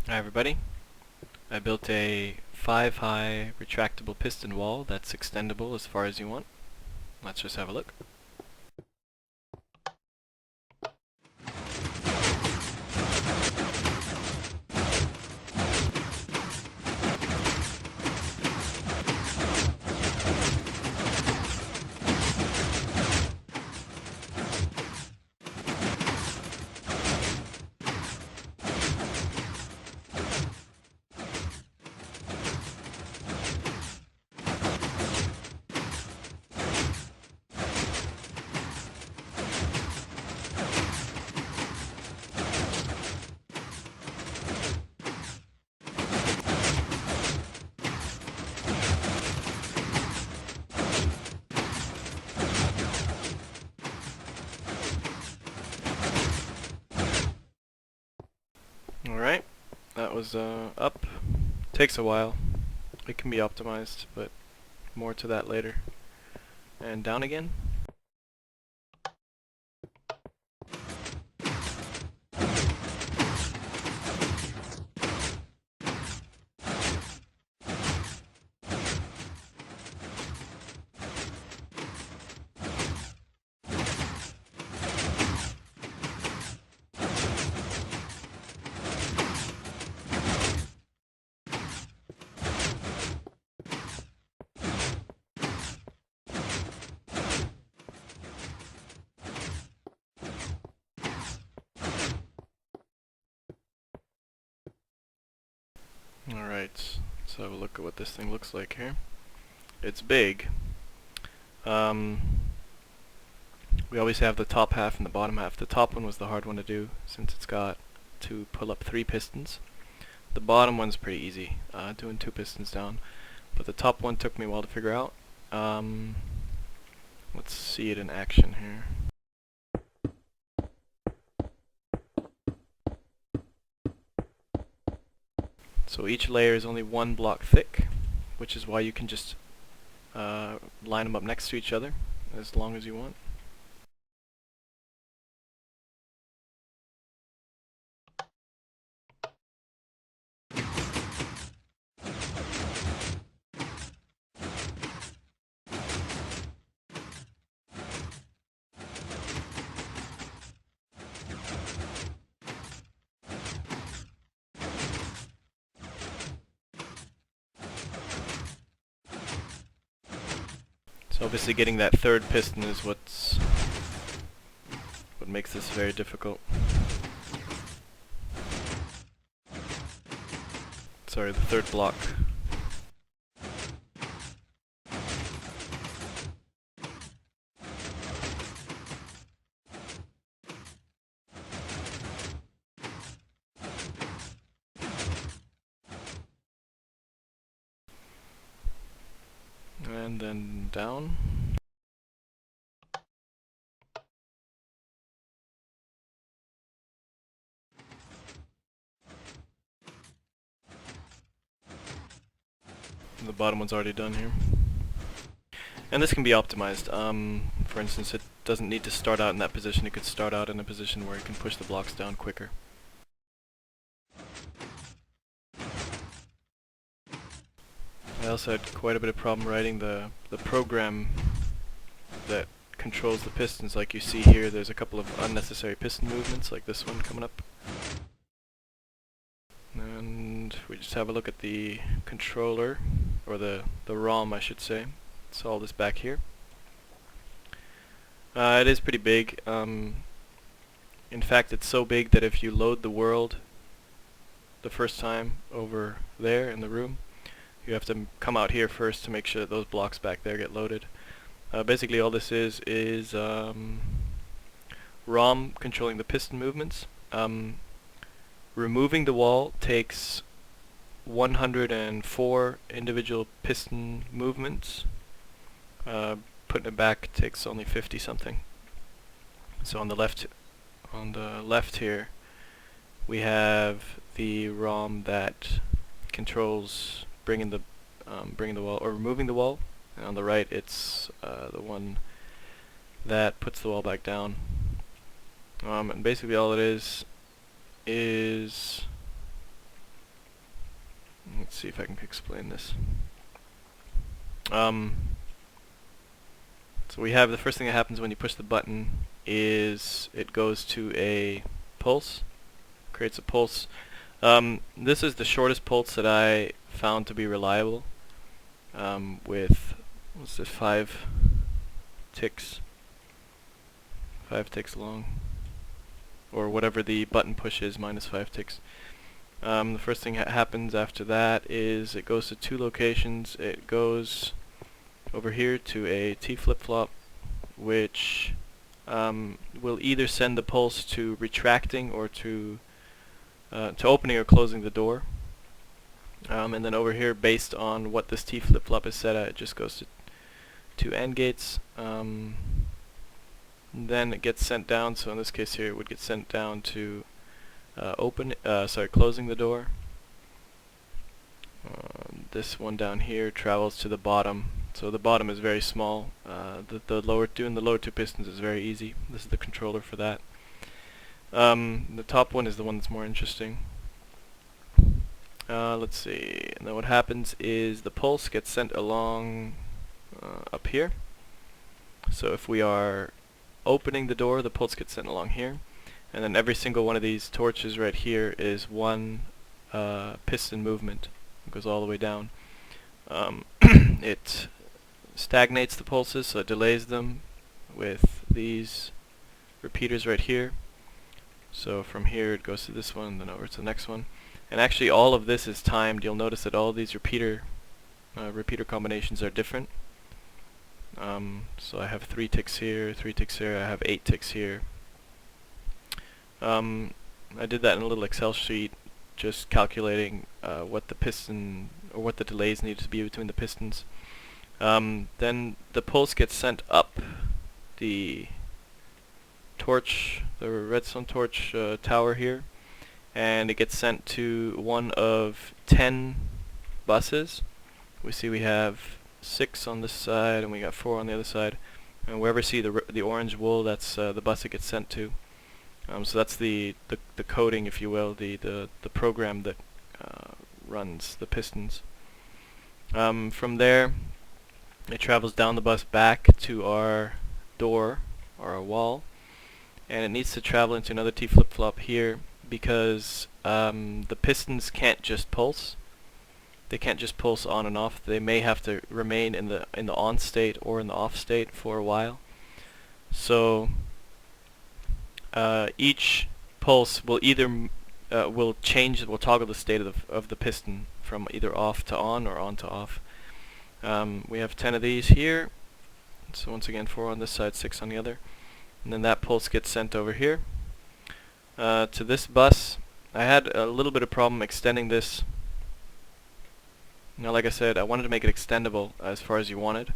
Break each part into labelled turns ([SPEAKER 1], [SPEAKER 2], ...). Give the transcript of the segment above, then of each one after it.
[SPEAKER 1] Hi everybody. I built a 5 high retractable piston wall that's extendable as far as you want. Let's just have a look. Alright, that was up. Takes a while. It can be optimized, but more to that later. And down again. Alright, so look at what this thing looks like here. It's big. We always have the top half and the bottom half. The top one was the hard one to do since it's got to pull up 3 pistons. The bottom one's pretty easy, doing 2 pistons down. But the top one took me a while to figure out. Let's see it in action here. So each layer is only 1 block thick, which is why you can just line them up next to each other as long as you want. So obviously getting that third piston is what makes this very difficult. Sorry, the third block. And then down. The bottom one's already done here. And this can be optimized. For instance, it doesn't need to start out in that position. It could start out in a position where it can push the blocks down quicker. I also had quite a bit of problem writing the program that controls the pistons. Like you see here, there's a couple of unnecessary piston movements, like this one coming up. And we just have a look at the controller, or the ROM I should say. It's all this back here. It is pretty big. In fact, it's so big that if you load the world the first time over there in the room, you have to come out here first to make sure that those blocks back there get loaded. Basically all this is ROM controlling the piston movements. Removing the wall takes 104 individual piston movements. Putting it back takes only 50 something. So on the left here we have the ROM that controls bringing the wall or removing the wall, and on the right it's the one that puts the wall back down. And basically all it is see if I can explain this. So we have the first thing that happens when you push the button is it goes to a pulse, creates a pulse. This is the shortest pulse that I found to be reliable, with, what's this, 5 ticks long, or whatever the button push is minus 5 ticks. The first thing that happens after that is it goes to 2 locations. It goes over here to a T flip-flop, which will either send the pulse to retracting or to opening or closing the door. And then over here, based on what this T flip-flop is set at, it just goes to AND gates. Then it gets sent down, so in this case here it would get sent down to closing the door. This one down here travels to the bottom, so the bottom is very small. Doing the lower 2 pistons is very easy. This is the controller for that. The top one is the one that's more interesting. Let's see, and then what happens is the pulse gets sent along up here. So if we are opening the door, the pulse gets sent along here, and then every single one of these torches right here is one piston movement. It goes all the way down. It stagnates the pulses, so it delays them with these repeaters right here. So from here it goes to this one, then over to the next one. And actually all of this is timed. You'll notice that all these repeater combinations are different. So I have 3 ticks here, 3 ticks here, I have 8 ticks here. I did that in a little Excel sheet, just calculating what the piston, or what the delays needed to be between the pistons. Then the pulse gets sent up the torch, the redstone torch tower here, and it gets sent to one of 10 buses. We see we have 6 on this side and we got 4 on the other side, and wherever you see the orange wool, that's the bus it gets sent to. So that's the coding, if you will, the program that runs the pistons. From there it travels down the bus back to our door or our wall, and it needs to travel into another T flip-flop here because the pistons can't just pulse. They can't just pulse on and off. They may have to remain in the on state or in the off state for a while. So each pulse will either will toggle the state of the piston from either off to on or on to off. We have 10 of these here. So once again, 4 on this side, 6 on the other. And then that pulse gets sent over here to this bus. I had a little bit of problem extending this. Now, like I said, I wanted to make it extendable as far as you wanted.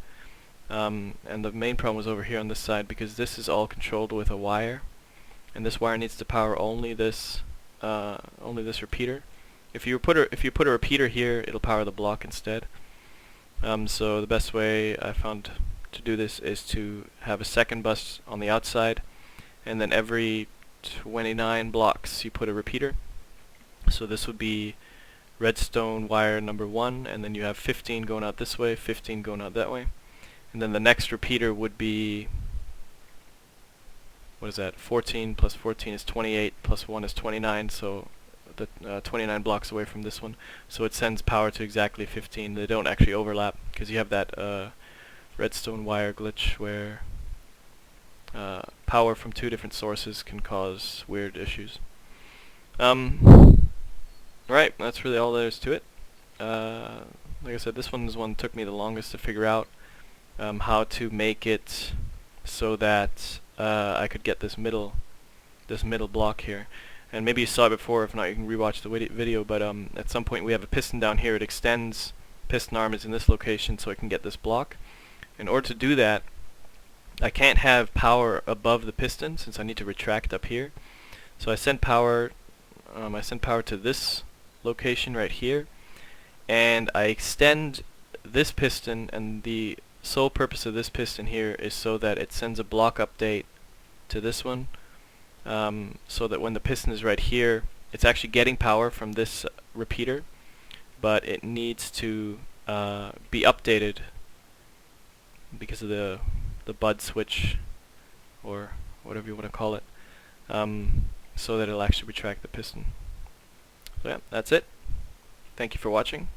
[SPEAKER 1] And the main problem was over here on this side, because this is all controlled with a wire, and this wire needs to power only this repeater. If you put a repeater here, it'll power the block instead. So the best way I found to do this is to have a second bus on the outside, and then every 29 blocks you put a repeater. So this would be redstone wire number 1, and then you have 15 going out this way, 15 going out that way, and then the next repeater would be, what is that, 14 plus 14 is 28, plus 1 is 29, so the 29 blocks away from this one. So it sends power to exactly 15. They don't actually overlap, because you have that redstone wire glitch where power from 2 different sources can cause weird issues. Right, that's really all there is to it. Like I said, this one is one that took me the longest to figure out how to make it so that I could get this middle block here. And maybe you saw it before, if not you can rewatch the video, but at some point we have a piston down here. It extends, piston arm is in this location so I can get this block. In order to do that, I can't have power above the piston since I need to retract up here. So I send power to this location right here, and I extend this piston, and the sole purpose of this piston here is so that it sends a block update to this one, so that when the piston is right here, it's actually getting power from this repeater, but it needs to be updated because of the bud switch, or whatever you want to call it, so that it'll actually retract the piston. So yeah, that's it. Thank you for watching.